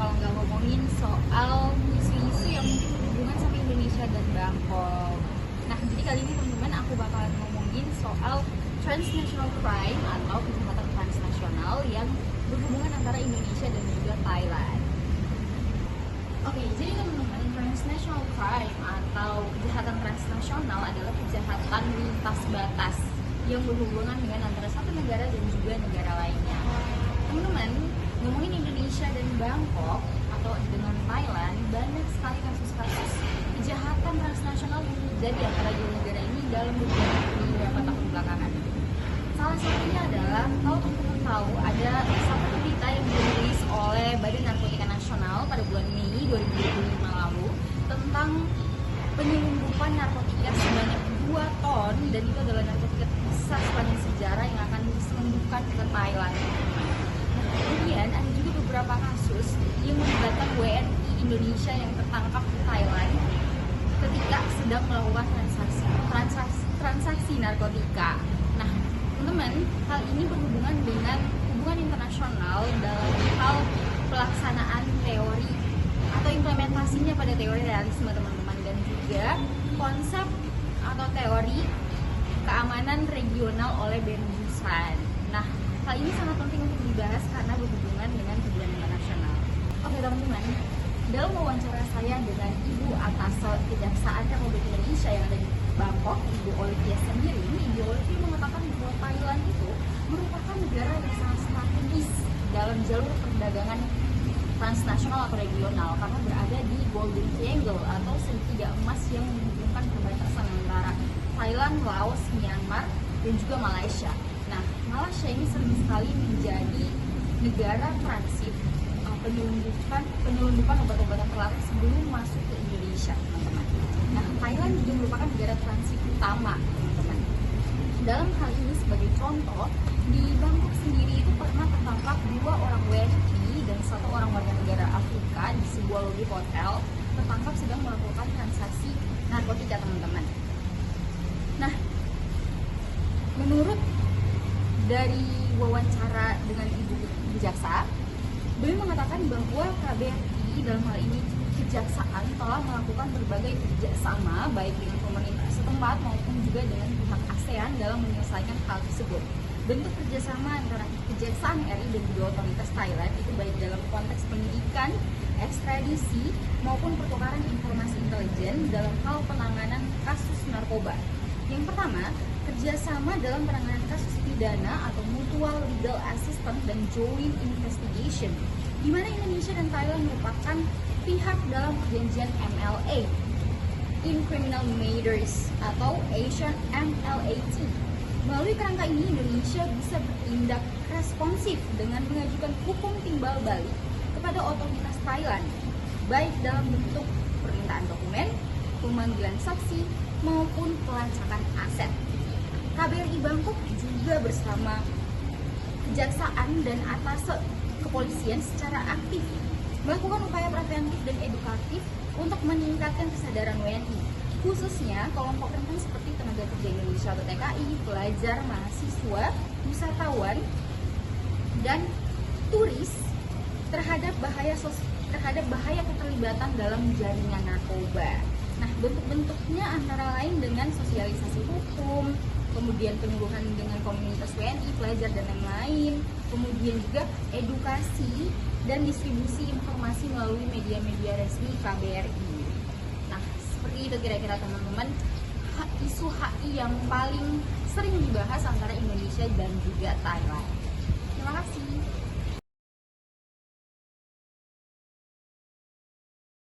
kalau nggak ngomongin soal isu-isu yang mungkin berhubungan sama Indonesia dan Bangkok. Nah, jadi kali ini teman-teman aku bakalan ngomongin soal transnational crime atau kejahatan transnasional yang berhubungan antara Indonesia dan juga Thailand. Oke, jadi teman-teman, transnational crime atau kejahatan transnasional adalah kejahatan lintas batas yang berhubungan dengan antara satu negara dan juga negara lainnya. Teman-teman, ngomongin Indonesia dan Bangkok atau dengan Thailand, banyak sekali kasus-kasus kejahatan transnasional yang terjadi antara dua negara ini dalam beberapa tahun belakangan. Salah satunya adalah, kalau teman-teman tahu, ada satu berita yang dirilis oleh Badan Narkotika Nasional pada bulan Mei 2025 lalu tentang penyelundupan narkotika sebanyak 2 ton, dan itu adalah narkotika besar sepanjang sejarah yang akan diselundupkan ke Thailand. Kemudian ada juga beberapa kasus yang melibatkan WNI Indonesia yang tertangkap di Thailand ketika sedang melakukan transaksi narkotika. Nah, teman-teman, hal ini berhubungan dengan hubungan internasional dalam hal pelaksanaan teori atau implementasinya pada teori realisme, teman-teman, dan juga konsep atau teori keamanan regional oleh Ben Busan. Nah, hal ini sangat penting untuk dibahas karena berhubungan dengan hubungan internasional. Oke teman-teman, dalam wawancara saya dengan Ibu Atase Kejaksaan Republik Indonesia yang ada di Bangkok, Ibu Olivia sendiri, Ibu Olivia mengatakan bahwa Thailand itu merupakan negara yang sangat strategis dalam jalur perdagangan transnasional atau regional karena berada di Golden Triangle atau segitiga emas yang menghubungkan perbatasan antara Thailand, Laos, Myanmar, dan juga Malaysia. Nah, Malaysia ini sering sekali menjadi negara transit penyelundupan obat-obatan terlarang sebelum masuk ke Indonesia, teman-teman. Nah, Thailand juga merupakan negara transit utama, teman-teman. Dalam hal ini sebagai contoh, di Bangkok sendiri itu pernah tertangkap 2 orang WNI dan 1 orang warga negara Afrika di sebuah lobi hotel tertangkap sedang melakukan transaksi narkotika, teman-teman. Nah, menurut dari wawancara dengan Ibu Jaksa, beliau mengatakan bahwa KBRI dalam hal ini kejaksaan telah melakukan berbagai kerjasama baik dengan pemerintah setempat maupun juga dengan pihak ASEAN dalam menyelesaikan hal tersebut. Bentuk kerjasama antara Kejaksaan RI dan juga otoritas Thailand itu baik dalam konteks penyidikan, ekstradisi maupun pertukaran informasi intelijen dalam hal penanganan kasus narkoba. Yang pertama, kerjasama dalam penanganan kasus pidana atau mutual legal assistance dan joint investigation, di mana Indonesia dan Thailand merupakan pihak dalam perjanjian MLA, in criminal matters atau Asian MLAT. Melalui kerangka ini, Indonesia bisa bertindak responsif dengan mengajukan hukum timbal balik kepada otoritas Thailand, baik dalam bentuk permintaan dokumen, pemanggilan saksi, maupun pelacakan aset. KBRI Bangkok juga bersama Kejaksaan dan Atase Kepolisian secara aktif melakukan upaya preventif dan edukatif untuk meningkatkan kesadaran WNI, khususnya kelompok rentan seperti tenaga kerja Indonesia atau TKI, pelajar, mahasiswa, wisatawan, dan turis terhadap bahaya keterlibatan dalam jaringan narkoba. Nah, bentuk-bentuknya antara lain dengan sosialisasi hukum, kemudian penyuluhan dengan komunitas WNI, pelajar, dan lain-lain, kemudian juga edukasi dan distribusi informasi melalui media-media resmi KBRI. Nah, seperti itu kira-kira teman-teman isu HI yang paling sering dibahas antara Indonesia dan juga Thailand. Terima kasih.